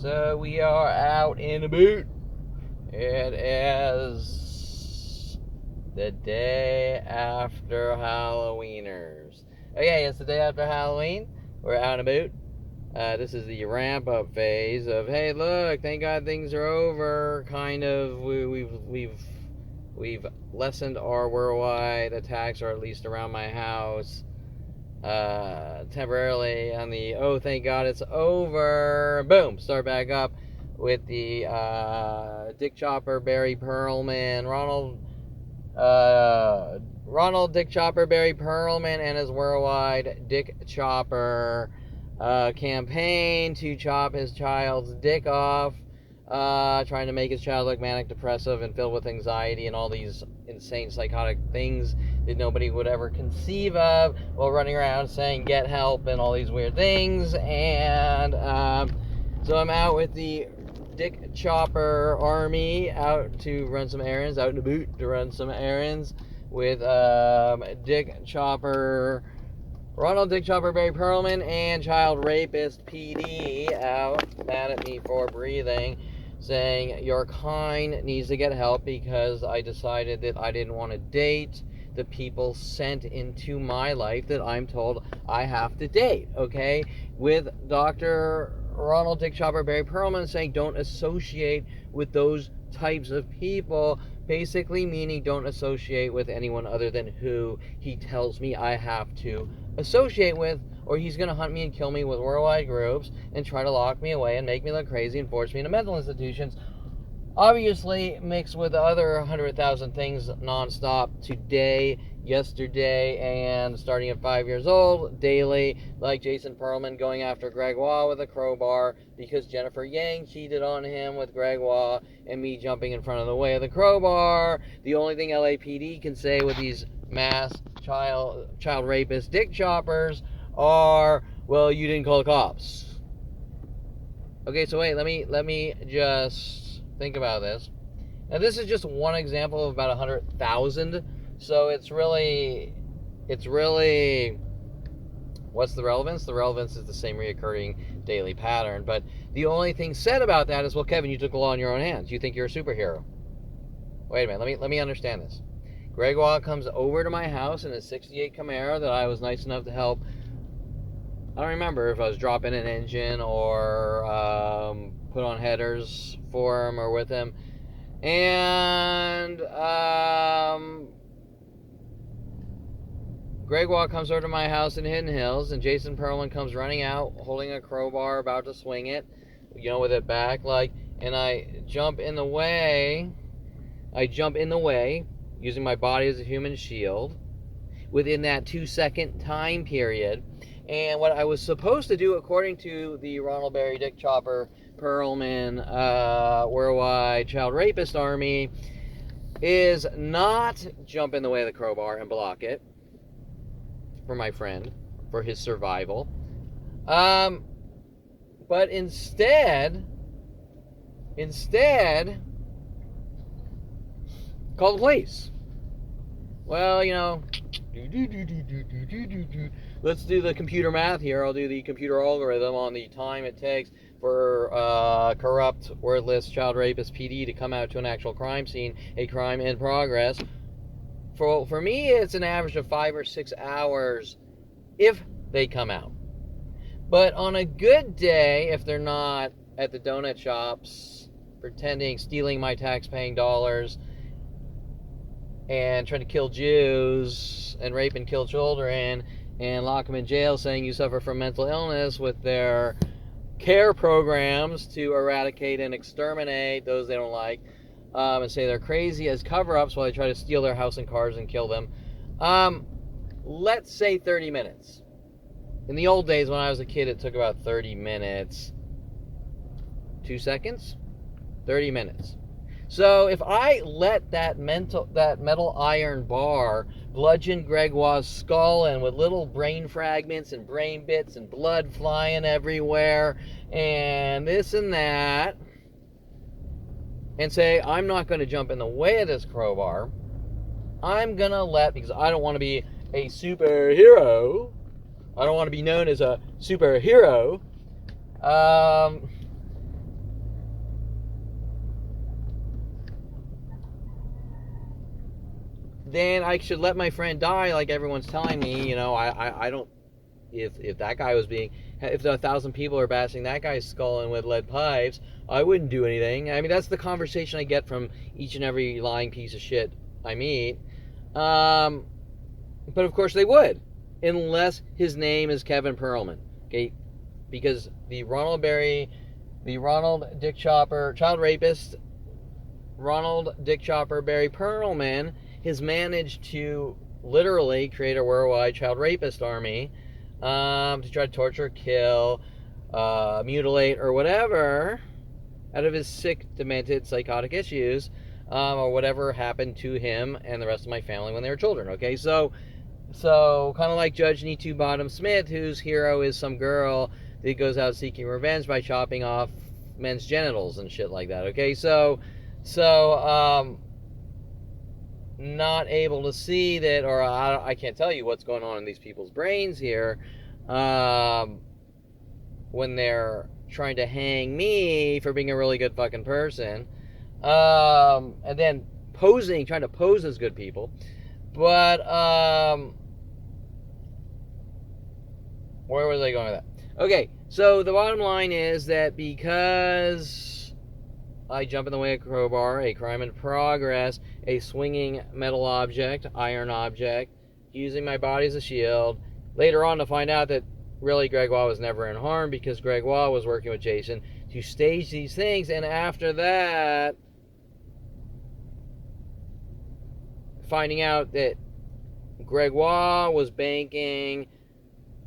So we are out in a boot. It is the day after Halloweeners. Okay, it's the day after Halloween. We're out and about. This is the ramp-up phase of, hey, look, thank God things are over. Kind of, we've lessened our worldwide attacks, or at least around my house. Temporarily on the, oh, thank God it's over. Boom, start back up with the Dick Chopper, Barry Pearlman, Ronald Dick Chopper, Barry Pearlman, and his worldwide Dick Chopper campaign to chop his child's dick off, trying to make his child look manic depressive and filled with anxiety and all these insane psychotic things that nobody would ever conceive of, while running around saying get help and all these weird things. And so I'm out with the Dick Chopper army out to run some errands, out in the boot to run some errands with Dick Chopper, Ronald Dick Chopper, Barry Pearlman, and child rapist PD out mad at me for breathing, saying your kind needs to get help because I decided that I didn't want to date the people sent into my life that I'm told I have to date, okay? With Dr. Ronald Dick Chopper, Barry Pearlman saying don't associate with those types of people, basically meaning don't associate with anyone other than who he tells me I have to associate with, or he's going to hunt me and kill me with worldwide groups and try to lock me away and make me look crazy and force me into mental institutions. Obviously, mixed with other 100,000 things nonstop today, yesterday, and starting at 5 years old, daily, like Jason Perlman going after Gregoire with a crowbar because Jennifer Yang cheated on him with Gregoire, and me jumping in front of the way of the crowbar. The only thing LAPD can say with these mass child rapist dick choppers are, well, you didn't call the cops. Okay, so wait, let me just think about this. Now, this is just one example of about 100,000. So it's really, what's the relevance? The relevance is the same reoccurring daily pattern. But the only thing said about that is, well, Kevin, you took the law in your own hands. You think you're a superhero. Wait a minute. Let me understand this. Gregoire comes over to my house in a 68 Camaro that I was nice enough to help. I don't remember if I was dropping an engine or put on headers for him or with him. And Gregoire comes over to my house in Hidden Hills, and Jason Perlman comes running out holding a crowbar, about to swing it, with it back, and I jump in the way. Using my body as a human shield within that 2-second time period. And what I was supposed to do, according to the Ronald Barry Dick Chopper Perlman worldwide child rapist army, is not jump in the way of the crowbar and block it for my friend, for his survival, but instead call the police. Well, let's do the computer math here. I'll do the computer algorithm on the time it takes for corrupt, wordless child rapist PD to come out to an actual crime scene, a crime in progress. For me, it's an average of 5 or 6 hours if they come out. But on a good day, if they're not at the donut shops stealing my tax-paying dollars and trying to kill Jews and rape and kill children and lock them in jail saying you suffer from mental illness, with their care programs to eradicate and exterminate those they don't like, and say they're crazy as cover-ups while they try to steal their house and cars and kill them. Let's say 30 minutes. In the old days when I was a kid, it took about 30 minutes. 2 seconds? 30 minutes. So if I let that metal iron bar bludgeon Gregoire's skull, and with little brain fragments and brain bits and blood flying everywhere and this and that, and say I'm not going to jump in the way of this crowbar, I'm going to because I don't want to be a superhero, I don't want to be known as a superhero, then I should let my friend die, like everyone's telling me. You know, I don't. If that guy was being, if 1,000 people are bashing that guy's skull in with lead pipes, I wouldn't do anything. I mean, that's the conversation I get from each and every lying piece of shit I meet. But of course they would, unless his name is Kevin Perlman. Okay, because the Ronald Dick Chopper, child rapist, Ronald Dick Chopper Barry Perlman has managed to literally create a worldwide child rapist army to try to torture, kill, mutilate, or whatever out of his sick, demented, psychotic issues, or whatever happened to him and the rest of my family when they were children. Okay, so kind of like Judge Neetu Bottom Smith, whose hero is some girl that goes out seeking revenge by chopping off men's genitals and shit like that. Okay, so not able to see that, or I can't tell you what's going on in these people's brains here when they're trying to hang me for being a really good fucking person, and then trying to pose as good people. But where was I going with that? Okay, so the bottom line is that because I jump in the way of crowbar, a crime in progress, a swinging metal object, iron object, using my body as a shield, later on to find out that really Gregoire was never in harm because Gregoire was working with Jason to stage these things, and after that, finding out that Gregoire was banking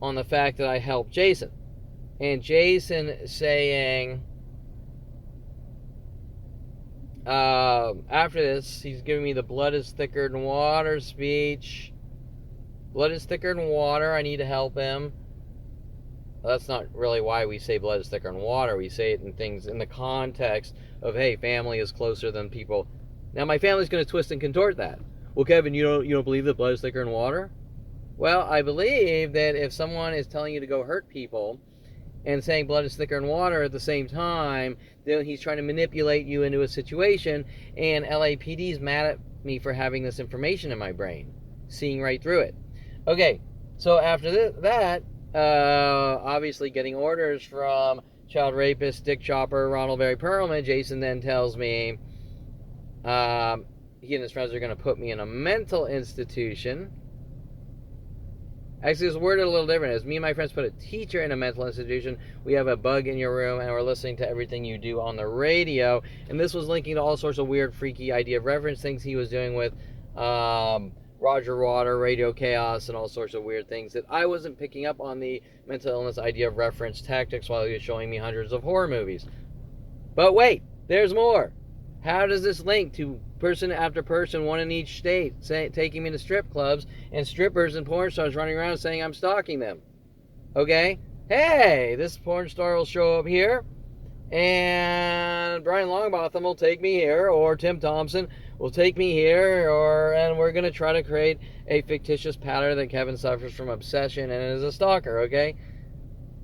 on the fact that I helped Jason. And Jason saying, after this, he's giving me the blood is thicker than water speech. Blood is thicker than water. I need to help him. Well, that's not really why we say blood is thicker than water. We say it in things in the context of, hey, family is closer than people. Now, my family's going to twist and contort that. Well, Kevin, you don't believe that blood is thicker than water? Well, I believe that if someone is telling you to go hurt people and saying blood is thicker than water at the same time, then he's trying to manipulate you into a situation, and LAPD's mad at me for having this information in my brain, seeing right through it. Okay, so after that, obviously getting orders from child rapist Dick Chopper, Ronald Barry Perlman, Jason then tells me he and his friends are going to put me in a mental institution. Actually, it's worded a little different. As me and my friends put a teacher in a mental institution, we have a bug in your room, and we're listening to everything you do on the radio. And this was linking to all sorts of weird, freaky idea of reference things he was doing with Roger Water, Radio Chaos, and all sorts of weird things that I wasn't picking up on the mental illness idea of reference tactics while he was showing me hundreds of horror movies. But wait, there's more. How does this link to person after person, one in each state, taking me to strip clubs and strippers and porn stars running around saying I'm stalking them? Okay? Hey, this porn star will show up here, and Brian Longbotham will take me here, or Tim Thompson will take me here, and we're going to try to create a fictitious pattern that Kevin suffers from obsession and is a stalker, okay?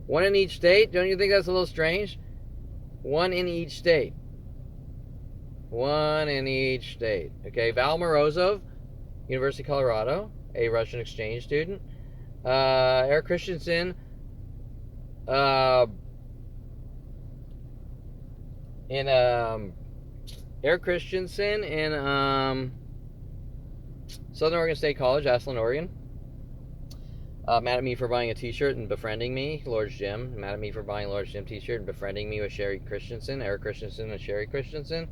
One in each state? Don't you think that's a little strange? One in each state. One in each state. Okay, Val Morozov, University of Colorado, a Russian exchange student. Eric Christensen, Eric Christensen in Southern Oregon State College, Ashland, Oregon. Mad at me for buying a t-shirt and befriending me, Lord's Gym. Mad at me for buying a Lord's Gym t-shirt and befriending me with Sherry Christensen, Eric Christensen and Sherry Christensen.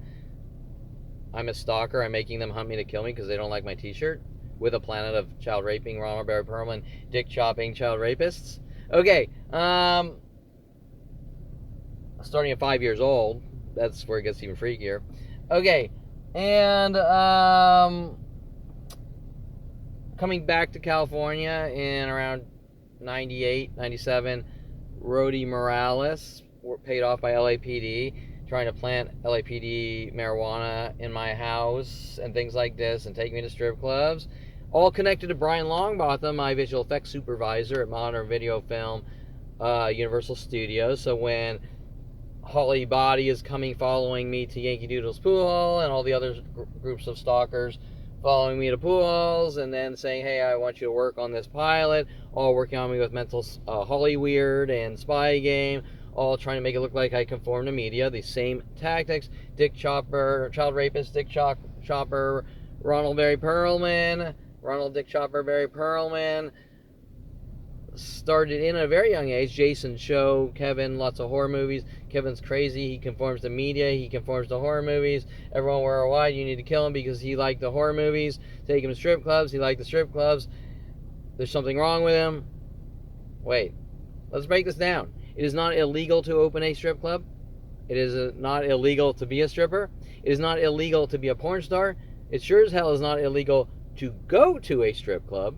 I'm a stalker. I'm making them hunt me to kill me because they don't like my t-shirt with a planet of child raping, Ronald Barry Perlman, dick chopping child rapists. Okay, starting at 5 years old, that's where it gets even freakier. Okay, and coming back to California in around 98, 97, Rody Morales, paid off by LAPD, trying to plant LAPD marijuana in my house and things like this and take me to strip clubs. All connected to Brian Longbotham, my visual effects supervisor at Modern Video Film Universal Studios. So when Holly Body is following me to Yankee Doodle's pool hall and all the other groups of stalkers following me to pools, and then saying, hey, I want you to work on this pilot, all working on me with mental Hollyweird and Spy Game, all trying to make it look like I conform to media. The same tactics. Dick Chopper, child rapist, Dick Chopper, Ronald Dick Chopper Barry Perlman, started in a very young age. Jason Show, Kevin, lots of horror movies. Kevin's crazy. He conforms to media. He conforms to horror movies. Everyone worldwide, you need to kill him because he liked the horror movies. Take him to strip clubs. He liked the strip clubs. There's something wrong with him. Wait, let's break this down. It is not illegal to open a strip club. It is not illegal to be a stripper. It is not illegal to be a porn star. It sure as hell is not illegal to go to a strip club.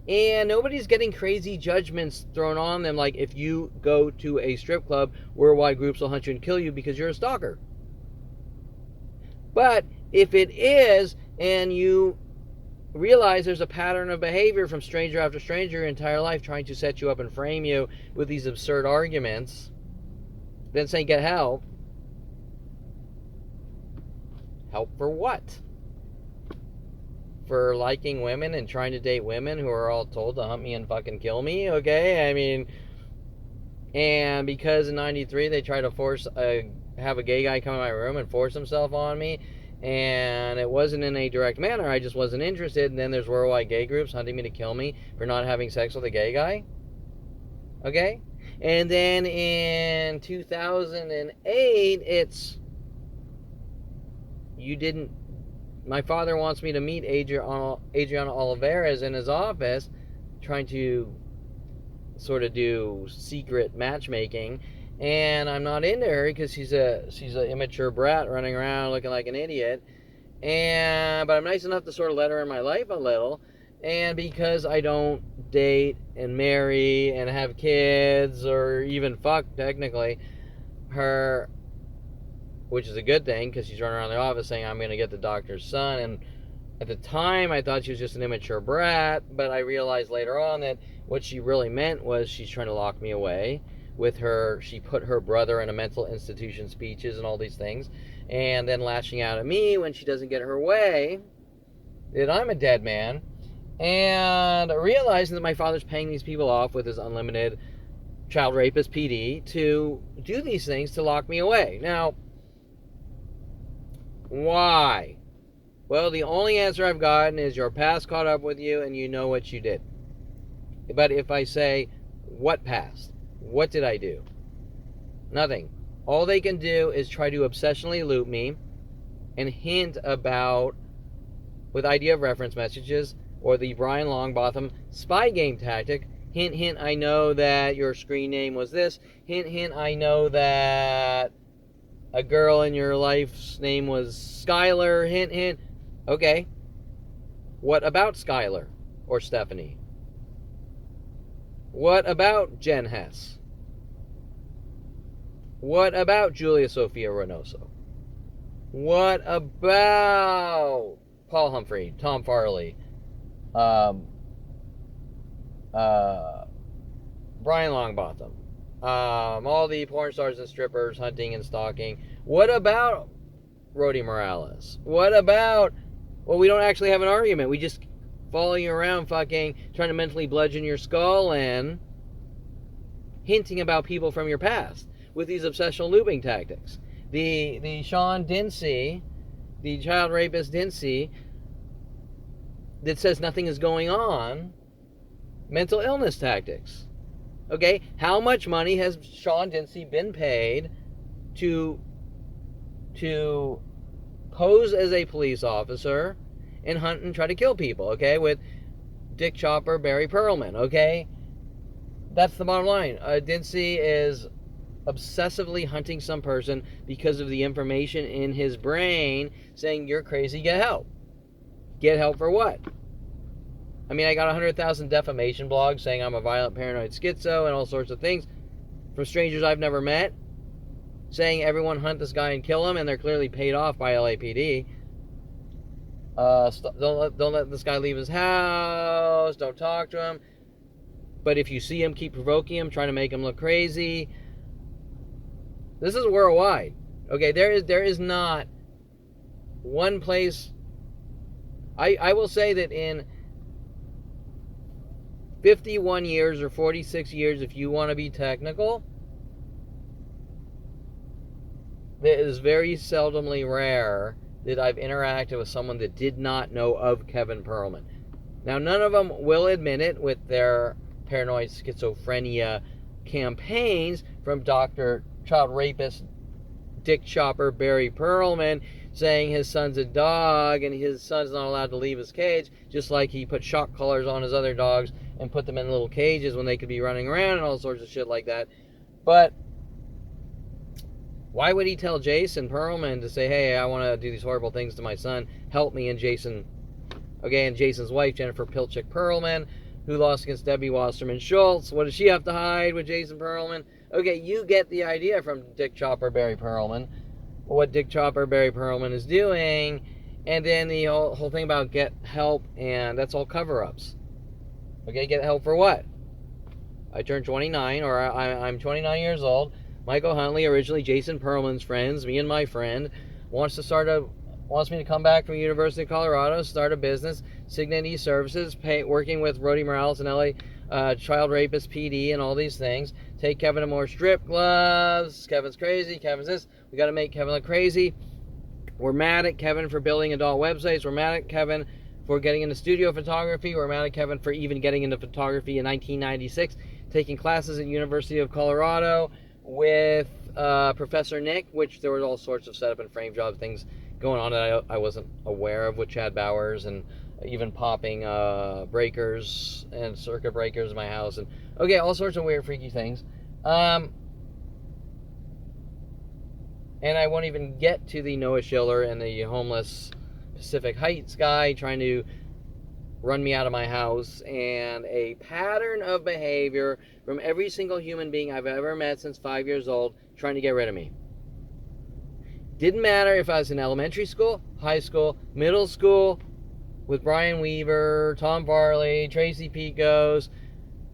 And nobody's getting crazy judgments thrown on them like, if you go to a strip club, worldwide groups will hunt you and kill you because you're a stalker. But if it is, and you realize there's a pattern of behavior from stranger after stranger your entire life trying to set you up and frame you with these absurd arguments, then say get help. Help for what? For liking women and trying to date women who are all told to hunt me and fucking kill me, okay? I mean, and because in 93 they tried to have a gay guy come in my room and force himself on me, and it wasn't in a direct manner, I just wasn't interested, and then there's worldwide gay groups hunting me to kill me for not having sex with a gay guy, okay? And then in 2008, it's, you didn't, my father wants me to meet Adriana Olivares in his office, trying to sort of do secret matchmaking, and I'm not into her because she's an immature brat running around looking like an idiot, but I'm nice enough to sort of let her in my life a little, and because I don't date and marry and have kids or even fuck technically her, which is a good thing because she's running around the office saying I'm going to get the doctor's son, and at the time I thought she was just an immature brat, but I realized later on that what she really meant was she's trying to lock me away with her. She put her brother in a mental institution speeches and all these things, and then lashing out at me when she doesn't get her way, that I'm a dead man, and realizing that my father's paying these people off with his unlimited child rapist PD to do these things to lock me away. Now, why? Well, the only answer I've gotten is your past caught up with you and you know what you did. But if I say, what past? What did I do? Nothing. All they can do is try to obsessionally loop me and hint about, with idea of reference messages, or the Brian Longbottom spy game tactic. Hint, hint, I know that your screen name was this. Hint, hint, I know that a girl in your life's name was Skylar. Hint, hint. Okay. What about Skylar or Stephanie? What about Jen Hess? What about Julia Sophia Reynoso? What about Paul Humphrey, Tom Farley, Brian Longbottom, all the porn stars and strippers hunting and stalking? What about Rhodey Morales? What about, well, we don't actually have an argument. We just follow you around fucking trying to mentally bludgeon your skull and hinting about people from your past with these obsessional looping tactics. The Sean Dincy, the child rapist Dincy, that says nothing is going on, mental illness tactics. Okay, how much money has Sean Dincy been paid to pose as a police officer and hunt and try to kill people, okay, with Dick Chopper, Barry Perlman, okay? That's the bottom line. Dincy is obsessively hunting some person because of the information in his brain saying, you're crazy, get help. Get help for what? I mean, I got 100,000 defamation blogs saying I'm a violent paranoid schizo and all sorts of things from strangers I've never met, saying everyone hunt this guy and kill him, and they're clearly paid off by LAPD. Don't let this guy leave his house. Don't talk to him. But if you see him, keep provoking him, trying to make him look crazy. This is worldwide. Okay, there is not one place I will say that in 51 years or 46 years, if you want to be technical, it is very seldomly rare that I've interacted with someone that did not know of Kevin Pearlman. Now, none of them will admit it with their paranoid schizophrenia campaigns from Dr. Child Rapist Dick Chopper Barry Pearlman saying his son's a dog and his son's not allowed to leave his cage, just like he put shock collars on his other dogs and put them in little cages when they could be running around and all sorts of shit like that. But why would he tell Jason Pearlman to say, hey, I want to do these horrible things to my son, help me? And Jason's wife, Jennifer Pilchick Pearlman, who lost against Debbie Wasserman Schultz, what does she have to hide with Jason Pearlman? Okay, you get the idea from Dick Chopper Barry Pearlman, what Dick Chopper Barry Pearlman is doing, and then the whole thing about get help, and that's all cover-ups. Okay, get help for what? I turned 29, or I'm 29 years old. Michael Huntley, originally Jason Pearlman's friends, me and my friend, wants me to come back from University of Colorado, start a business, Signet E-Services, working with Rody Morales and LA Child Rapist PD and all these things. Take Kevin to more strip clubs. Kevin's crazy. Kevin's this. We got to make Kevin look crazy. We're mad at Kevin for building adult websites. We're mad at Kevin for getting into studio photography. We're mad at Kevin for even getting into photography in 1996, taking classes at University of Colorado with Professor Nick, which there was all sorts of setup and frame job things going on that I wasn't aware of with Chad Bowers, and even popping breakers and circuit breakers in my house, and okay, all sorts of weird freaky things. And I won't even get to the Noah Schiller and the homeless Pacific Heights guy trying to run me out of my house, and a pattern of behavior from every single human being I've ever met since 5 years old trying to get rid of me. Didn't matter if I was in elementary school, high school, middle school, with Brian Weaver, Tom Farley, Tracy Picos,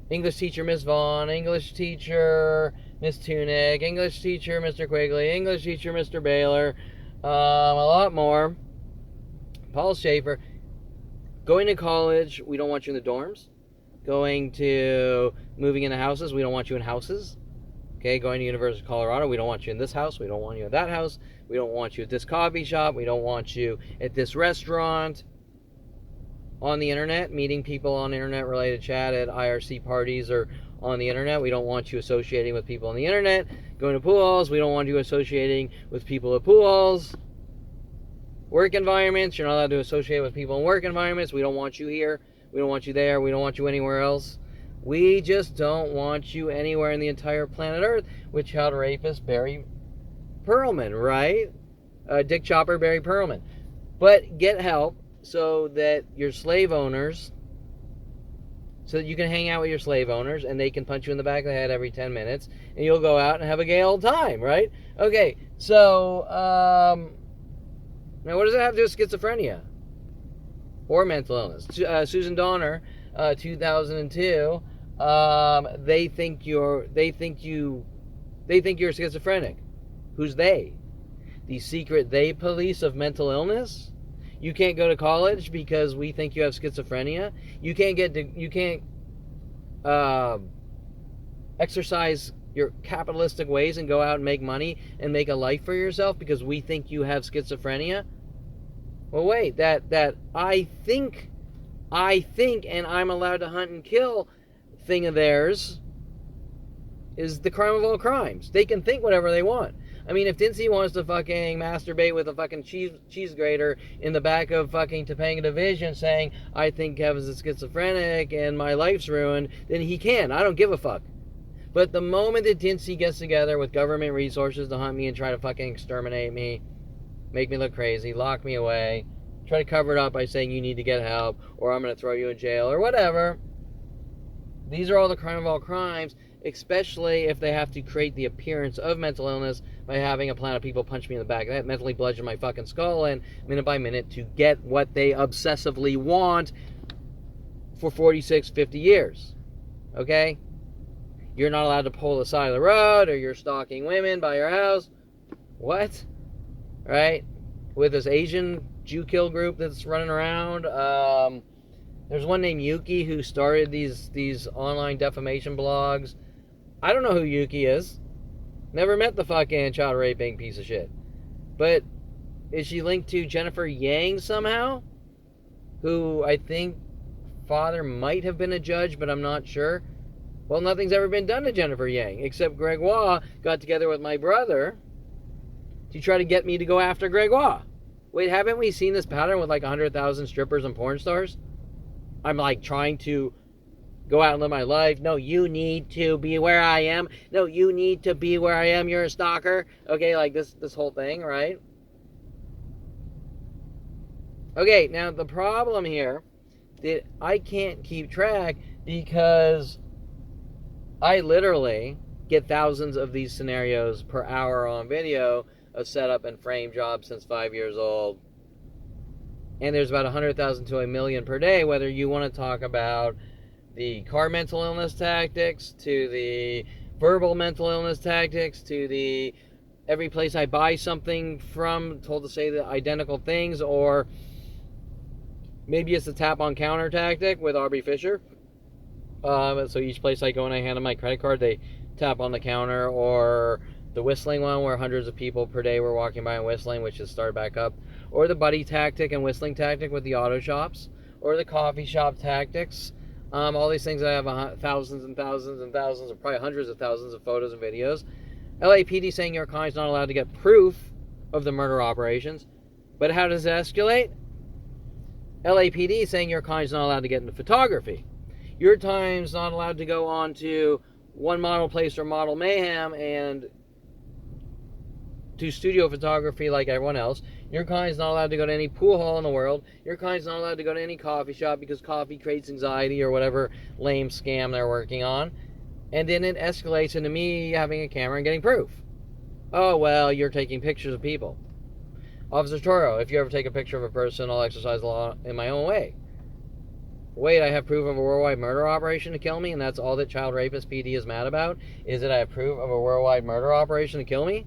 English teacher Miss Vaughn, English teacher Miss Tunick, English teacher Mr. Quigley, English teacher Mr. Baylor, a lot more. Paul Schaefer. Going to college, we don't want you in the dorms. Moving into houses, we don't want you in houses. Okay, going to University of Colorado, we don't want you in this house, we don't want you in that house, we don't want you at this coffee shop, we don't want you at this restaurant. On the internet, meeting people on internet-related chat at IRC parties or on the internet, we don't want you associating with people on the internet. Going to pool halls, we don't want you associating with people at pool halls. Work environments, you're not allowed to associate with people in work environments. We don't want you here, we don't want you there, we don't want you anywhere else. We just don't want you anywhere in the entire planet Earth with child rapist Barry Pearlman, right? Dick Chopper Barry Pearlman. But get help so that your slave owners, so that you can hang out with your slave owners and they can punch you in the back of the head every 10 minutes and you'll go out and have a gay old time, right? Okay, so, now what does it have to do with schizophrenia? Or mental illness? Susan Donner, 2002, they think you're schizophrenic. Who's they? The secret they police of mental illness? You can't go to college because we think you have schizophrenia. You can't exercise your capitalistic ways and go out and make money and make a life for yourself because we think you have schizophrenia. Well, wait, that I think and I'm allowed to hunt and kill thing of theirs is the crime of all crimes. They can think whatever they want. I mean, if Dincy wants to fucking masturbate with a fucking cheese grater in the back of fucking Topanga Division saying, I think Kevin's a schizophrenic and my life's ruined, then he can. I don't give a fuck. But the moment that Dincy gets together with government resources to hunt me and try to fucking exterminate me, make me look crazy, lock me away, try to cover it up by saying you need to get help, or I'm going to throw you in jail, or whatever. These are all the crime of all crimes, especially if they have to create the appearance of mental illness by having a plan of people punch me in the back of the head, mentally bludgeon my fucking skull in minute by minute to get what they obsessively want for 46, 50 years. Okay? You're not allowed to pull the side of the road, or you're stalking women by your house. What? Right? With this Asian Jew kill group that's running around. There's one named Yuki who started these online defamation blogs. I don't know who Yuki is. Never met the fucking child raping piece of shit. But is she linked to Jennifer Yang somehow? Who I think father might have been a judge, but I'm not sure. Well, nothing's ever been done to Jennifer Yang, except Gregoire got together with my brother to try to get me to go after Gregoire. Wait, haven't we seen this pattern with like 100,000 strippers and porn stars? I'm like trying to go out and live my life. No, you need to be where I am. No, you need to be where I am. You're a stalker. Okay, like this whole thing, right? Okay, now the problem here that I can't keep track because I literally get thousands of these scenarios per hour on video of setup and frame jobs since 5 years old. And there's about 100,000 to a million per day, whether you want to talk about the car mental illness tactics, to the verbal mental illness tactics, to the every place I buy something from told to say the identical things, or maybe it's the tap on counter tactic with Aubrey Fisher. So each place I go and I hand them my credit card, they tap on the counter, or the whistling one where hundreds of people per day were walking by and whistling, which has started back up, or the buddy tactic and whistling tactic with the auto shops, or the coffee shop tactics. All these things, I have thousands and thousands and thousands, or probably hundreds of thousands of photos and videos. LAPD saying your client's not allowed to get proof of the murder operations. But how does it escalate? LAPD saying your client's not allowed to get into photography. Your time's not allowed to go on to One Model Place or Model Mayhem and do studio photography like everyone else. Your client's not allowed to go to any pool hall in the world. Your client's not allowed to go to any coffee shop because coffee creates anxiety or whatever lame scam they're working on. And then it escalates into me having a camera and getting proof. Oh, well, you're taking pictures of people. Officer Toro, if you ever take a picture of a person, I'll exercise the law in my own way. Wait, I have proof of a worldwide murder operation to kill me, and that's all that Child Rapist PD is mad about? Is that I have proof of a worldwide murder operation to kill me?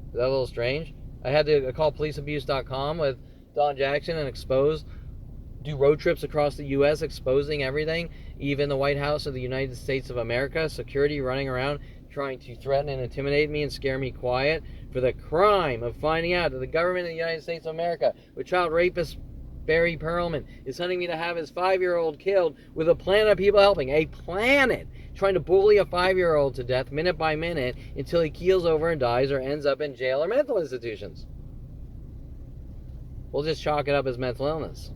Is that a little strange? I had to call policeabuse.com with Don Jackson and do road trips across the U.S. exposing everything, even the White House of the United States of America, security running around trying to threaten and intimidate me and scare me quiet for the crime of finding out that the government of the United States of America, with child rapist Barry Perlman, is hunting me to have his 5-year-old killed with a planet of people helping. A planet trying to bully a 5-year-old to death minute by minute until he keels over and dies or ends up in jail or mental institutions. We'll just chalk it up as mental illness.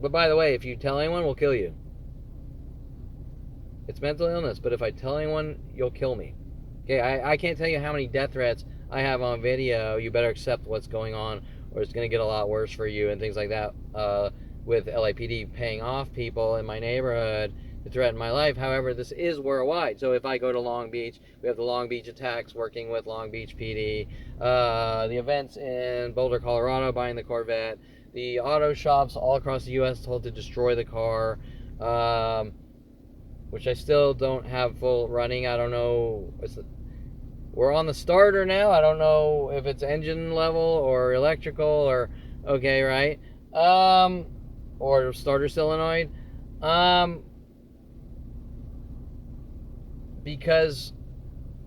But by the way, if you tell anyone, we'll kill you. It's mental illness, but if I tell anyone, you'll kill me. Okay, I can't tell you how many death threats I have on video. You better accept what's going on, or it's going to get a lot worse for you and things like that, with LAPD paying off people in my neighborhood to threaten my life. However, this is worldwide. So if I go to Long Beach, we have the Long Beach attacks working with Long Beach PD, the events in Boulder, Colorado, buying the Corvette, the auto shops all across the U.S. told to destroy the car, which I still don't have full running. I don't know. We're on the starter now. I don't know if it's engine level or electrical or okay, right? Or starter solenoid. Because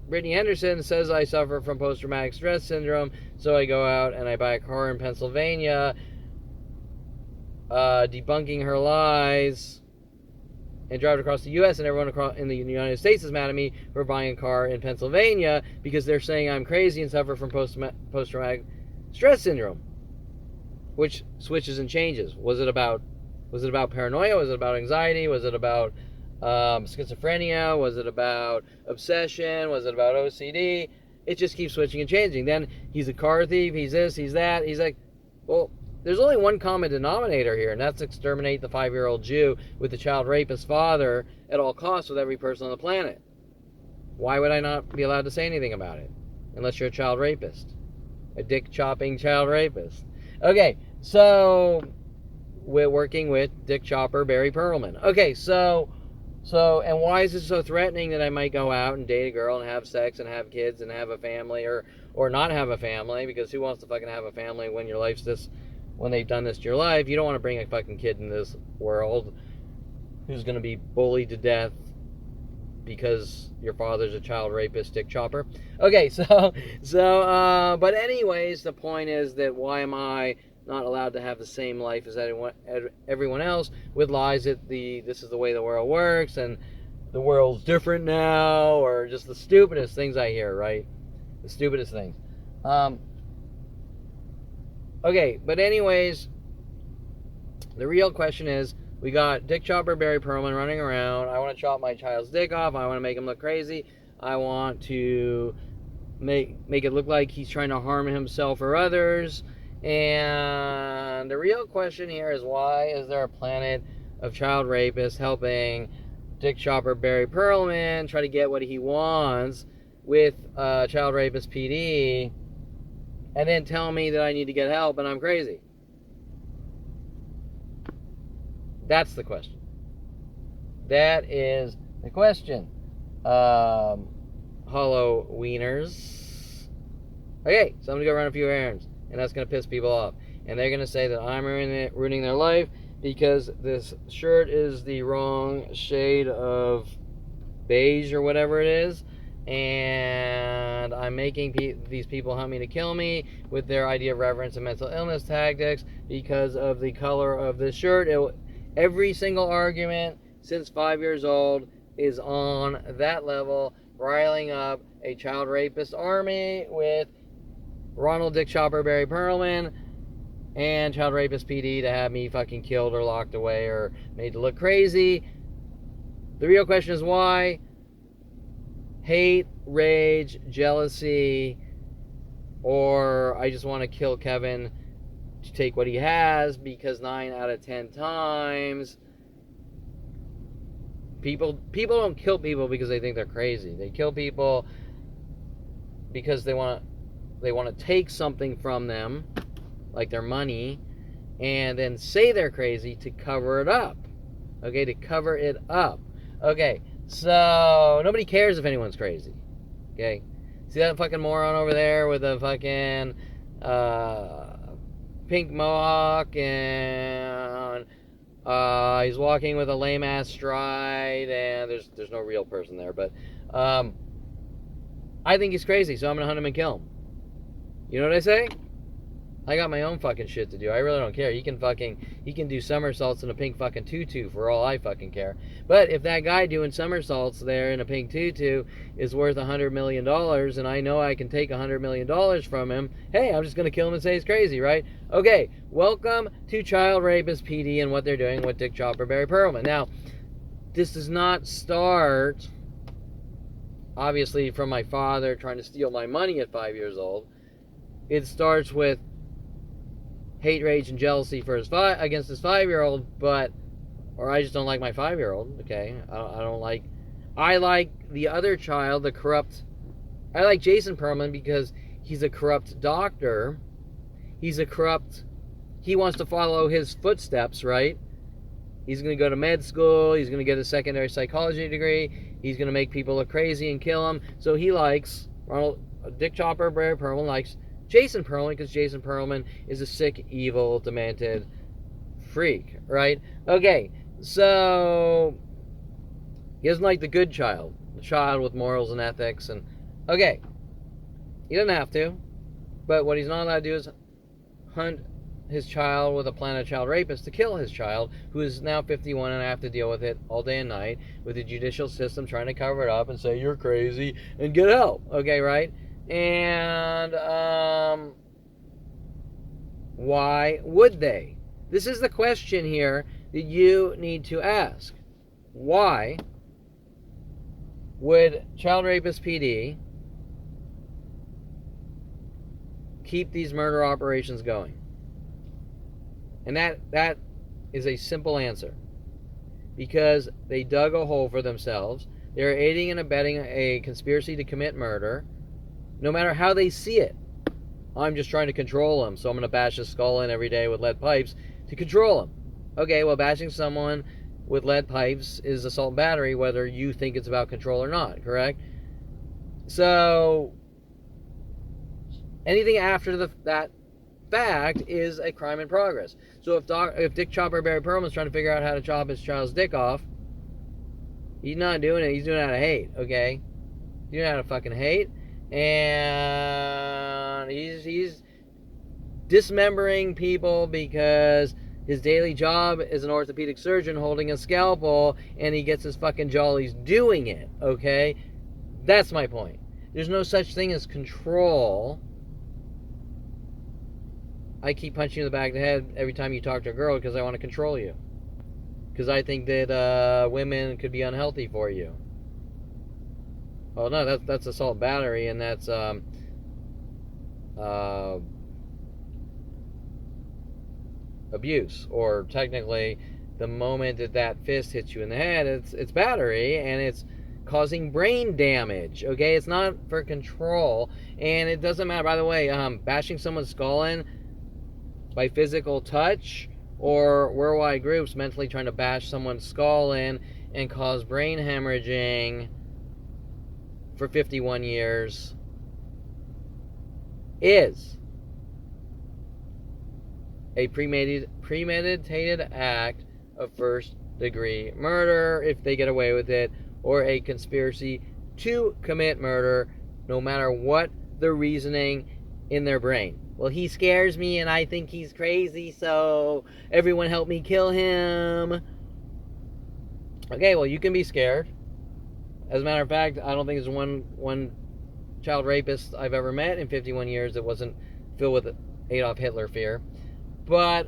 Brittany Henderson says I suffer from post-traumatic stress syndrome, so I go out and I buy a car in Pennsylvania, debunking her lies, and drive across the U.S., and everyone in the United States is mad at me for buying a car in Pennsylvania because they're saying I'm crazy and suffer from post-traumatic stress syndrome, which switches and changes. Was it about paranoia? Was it about anxiety? Was it about schizophrenia? Was it about obsession? Was it about OCD? It just keeps switching and changing. Then he's a car thief, he's this, he's that. He's like, well, there's only one common denominator here, and that's exterminate the 5-year-old Jew with the child rapist father at all costs with every person on the planet. Why would I not be allowed to say anything about it? Unless you're a child rapist. A dick-chopping child rapist. Okay, so we're working with Dick Chopper Barry Perlman. Okay, so So, and why is it so threatening that I might go out and date a girl and have sex and have kids and have a family, or not have a family? Because who wants to fucking have a family when your life's this, when they've done this to your life? You don't want to bring a fucking kid in this world who's going to be bullied to death because your father's a child rapist, dick chopper. Okay, but anyways, the point is that why am I not allowed to have the same life as everyone else, with lies that this is the way the world works and the world's different now, or just the stupidest things I hear, right? The stupidest things. Okay, but anyways, the real question is, we got Dick Chopper Barry Perlman running around. I want to chop my child's dick off. I want to make him look crazy. I want to make it look like he's trying to harm himself or others. And the real question here is, why is there a planet of child rapists helping Dick Chopper Barry Perlman try to get what he wants with Child Rapist PD, and then tell me that I need to get help and I'm crazy? That's the question. That is the question. Hollow wieners. Okay, so I'm going to go run a few errands, and that's going to piss people off. And they're going to say that I'm ruining their life because this shirt is the wrong shade of beige or whatever it is. And I'm making these people hunt me to kill me with their idea of reverence and mental illness tactics because of the color of this shirt. Every single argument since 5 years old is on that level, riling up a child rapist army with Ronald Dick Chopper Barry Perlman and Child Rapist PD to have me fucking killed or locked away or made to look crazy. The real question is why? Hate, rage, jealousy, or I just want to kill Kevin to take what he has, because 9 out of 10 times people don't kill people because they think they're crazy. They kill people because they want to take something from them, like their money, and then say they're crazy to cover it up. Okay, to cover it up. Okay, so nobody cares if anyone's crazy. Okay, see that fucking moron over there with a fucking pink mohawk, and he's walking with a lame ass stride, and there's no real person there, but I think he's crazy, so I'm gonna hunt him and kill him. You know what I say? I got my own fucking shit to do. I really don't care. He can do somersaults in a pink fucking tutu for all I fucking care. But if that guy doing somersaults there in a pink tutu is worth $100 million, and I know I can take $100 million from him, hey, I'm just going to kill him and say he's crazy, right? Okay, welcome to Child Rapist PD and what they're doing with Dick Chopper Barry Perlman. Now, this does not start, obviously, from my father trying to steal my money at 5 years old. It starts with hate, rage, and jealousy for against his 5-year-old, or I just don't like my 5-year-old. Okay, I like the other child, the corrupt. I like Jason Perlman because he's a corrupt doctor. He wants to follow his footsteps, right? He's going to go to med school. He's going to get a secondary psychology degree. He's going to make people look crazy and kill them. So he likes Dick Chopper Barry Perlman likes Jason Perlman because Jason Perlman is a sick, evil, demented freak, right? Okay, so he doesn't like the good child, the child with morals and ethics, and okay, he doesn't have to, but what he's not allowed to do is hunt his child with a plan of child rapist to kill his child, who is now 51, and I have to deal with it all day and night with the judicial system trying to cover it up and say you're crazy and get help. Okay, right? And why would they? This is the question here that you need to ask. Why would Child Rapist PD keep these murder operations going? And that is a simple answer. Because they dug a hole for themselves. They're aiding and abetting a conspiracy to commit murder, no matter how they see it. I'm just trying to control him, so I'm going to bash his skull in every day with lead pipes to control him. Okay, well, bashing someone with lead pipes is assault and battery, whether you think it's about control or not, correct? So anything after that fact is a crime in progress. So if Dick Chopper Barry Pearlman's trying to figure out how to chop his child's dick off, he's not doing it. He's doing it out of hate, okay? He's doing it out of fucking hate. And he's dismembering people because his daily job is an orthopedic surgeon holding a scalpel, and he gets his fucking jollies doing it, okay? That's my point. There's no such thing as control. I keep punching you in the back of the head every time you talk to a girl because I want to control you. Because I think that women could be unhealthy for you. Well, no, that's assault battery, and that's abuse. Or technically, the moment that fist hits you in the head, it's battery, and it's causing brain damage. Okay, it's not for control, and it doesn't matter. By the way, bashing someone's skull in by physical touch, or worldwide groups mentally trying to bash someone's skull in and cause brain hemorrhaging for 51 years is a premeditated act of first-degree murder if they get away with it, or a conspiracy to commit murder, no matter what the reasoning in their brain. Well, he scares me and I think he's crazy, so everyone help me kill him. Okay, well, you can be scared. As a matter of fact, I don't think there's one child rapist I've ever met in 51 years that wasn't filled with Adolf Hitler fear. But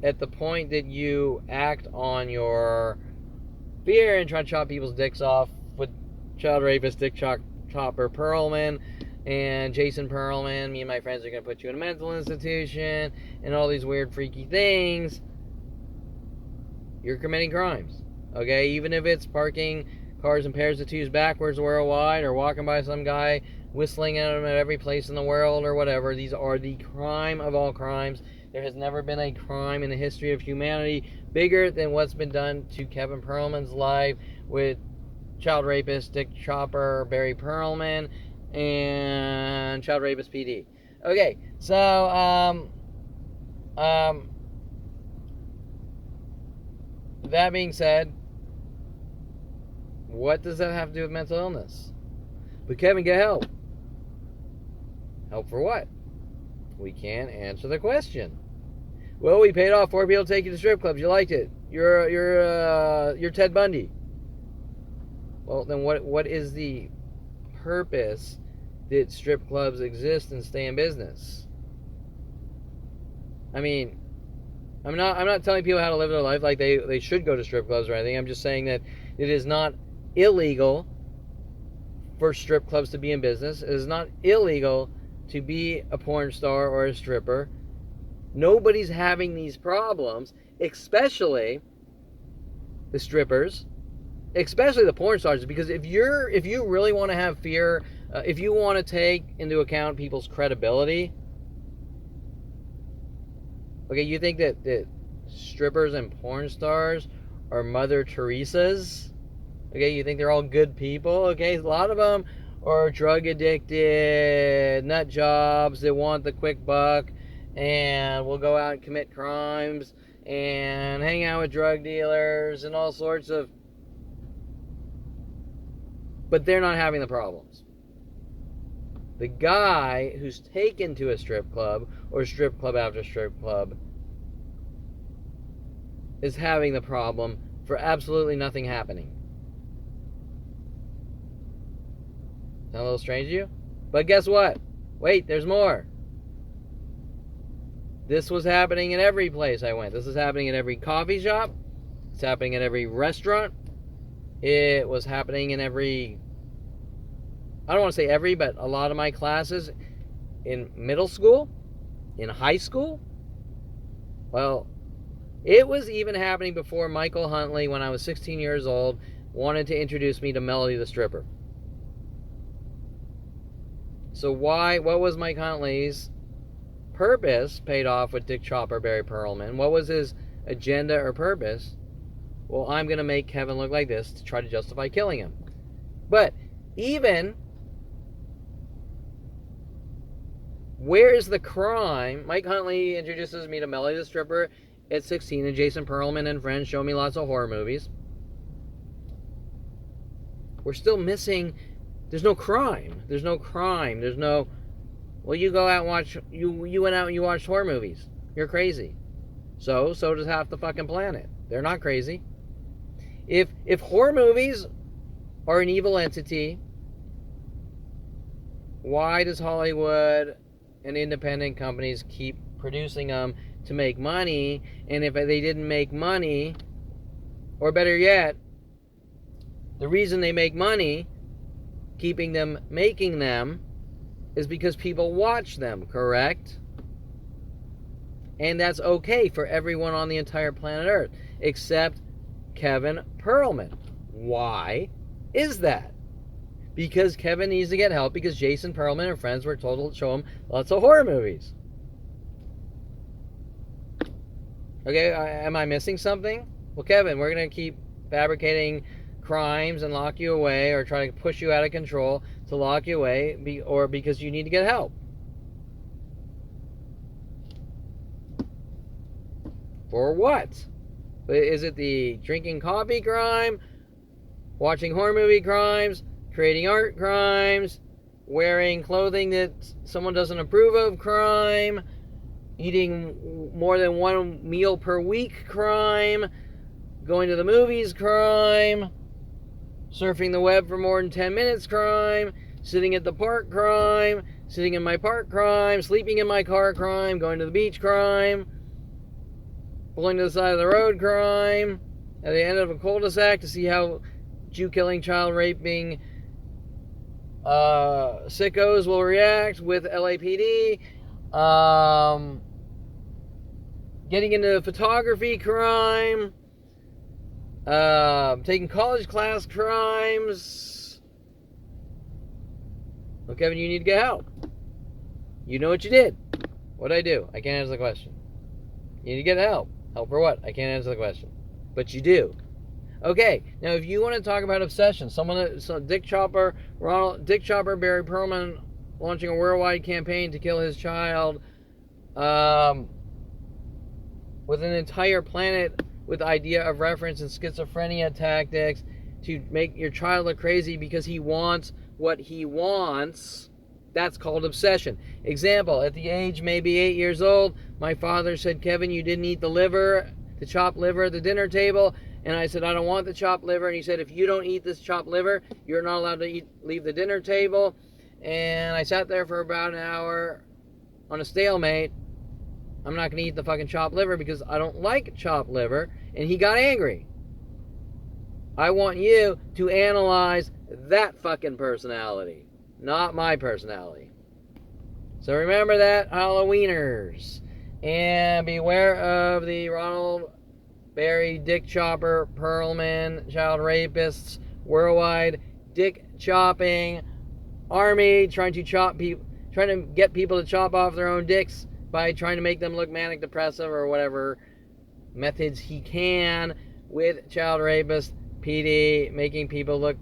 at the point that you act on your fear and try to chop people's dicks off with child rapist Dick Chopper Pearlman and Jason Pearlman, me and my friends are going to put you in a mental institution and all these weird freaky things, you're committing crimes. Okay, even if it's parking cars in pairs of twos backwards worldwide, or walking by some guy whistling at them at every place in the world, or whatever, these are the crime of all crimes. There has never been a crime in the history of humanity bigger than what's been done to Kevin Pearlman's life with child rapist Dick Chopper Barry Pearlman and child rapist PD. Okay, so that being said, what does that have to do with mental illness? But Kevin, get help. Help for what? We can't answer the question. Well, we paid off 4 people to take you to strip clubs. You liked it. You're Ted Bundy. Well, then what is the purpose that strip clubs exist and stay in business? I mean, I'm not telling people how to live their life like they should go to strip clubs or anything. I'm just saying that it is not illegal for strip clubs to be in business. It is not illegal to be a porn star or a stripper. Nobody's having these problems, especially the strippers, especially the porn stars, because if you really want to have fear, if you want to take into account people's credibility, okay, you think that strippers and porn stars are Mother Teresa's? Okay, you think they're all good people? Okay, a lot of them are drug addicted, nut jobs that want the quick buck, and will go out and commit crimes and hang out with drug dealers and all sorts of... But they're not having the problems. The guy who's taken to a strip club, or strip club after strip club, is having the problem for absolutely nothing happening. Sound a little strange to you? But guess what? Wait, there's more. This was happening in every place I went. This is happening in every coffee shop. It's happening in every restaurant. It was happening in every... I don't want to say every, but a lot of my classes in middle school, in high school. Well, it was even happening before Michael Huntley, when I was 16 years old, wanted to introduce me to Melody the Stripper. So what was Mike Huntley's purpose paid off with Dick Chopper Barry Pearlman? What was his agenda or purpose? Well, I'm going to make Kevin look like this to try to justify killing him. But even, where is the crime? Mike Huntley introduces me to Melody the Stripper at 16, and Jason Perlman and friends show me lots of horror movies. We're still missing, there's no crime. There's no crime. There's no, well, you go out and watch, you went out and you watched horror movies. You're crazy. So does half the fucking planet. They're not crazy. If horror movies are an evil entity, why does Hollywood and independent companies keep producing them to make money? And if they didn't make money, or better yet, the reason they make money, keeping them making them, is because people watch them, correct? And that's okay for everyone on the entire planet Earth, except Kevin Perlman. Why is that? Because Kevin needs to get help, because Jason Perlman and friends were told to show him lots of horror movies. Okay, am I missing something? Well, Kevin, we're going to keep fabricating crimes and lock you away, or try to push you out of control to lock you away, or because you need to get help. For what? Is it the drinking coffee crime, watching horror movie crimes, creating art crimes, wearing clothing that someone doesn't approve of crime, eating more than one meal per week crime, going to the movies crime, surfing the web for more than 10 minutes crime, sitting at the park crime, sitting in my park crime, sleeping in my car crime, going to the beach crime, pulling to the side of the road crime, at the end of a cul-de-sac to see how Jew-killing, child-raping sickos will react with LAPD, getting into photography crime, taking college class crimes. Well, Kevin, you need to get help. You know what you did. What'd I do? I can't answer the question. You need to get help. Help for what? I can't answer the question. But you do. Okay, now if you want to talk about obsession, Dick Chopper, Barry Pearlman launching a worldwide campaign to kill his child, with an entire planet with idea of reference and schizophrenia tactics to make your child look crazy because he wants what he wants. That's called obsession. Example, at the age maybe 8 years old, my father said, Kevin, you didn't eat the chopped liver at the dinner table. And I said, I don't want the chopped liver. And he said, if you don't eat this chopped liver, you're not allowed to leave the dinner table. And I sat there for about an hour on a stalemate. I'm not going to eat the fucking chopped liver because I don't like chopped liver. And he got angry. I want you to analyze that fucking personality, not my personality. So remember that, Halloweeners. And beware of the Ronald Barry, Dick Chopper, Perlman, child rapists, worldwide dick chopping army, trying to get people to chop off their own dicks by trying to make them look manic depressive or whatever methods he can, with child rapists, PD, making people look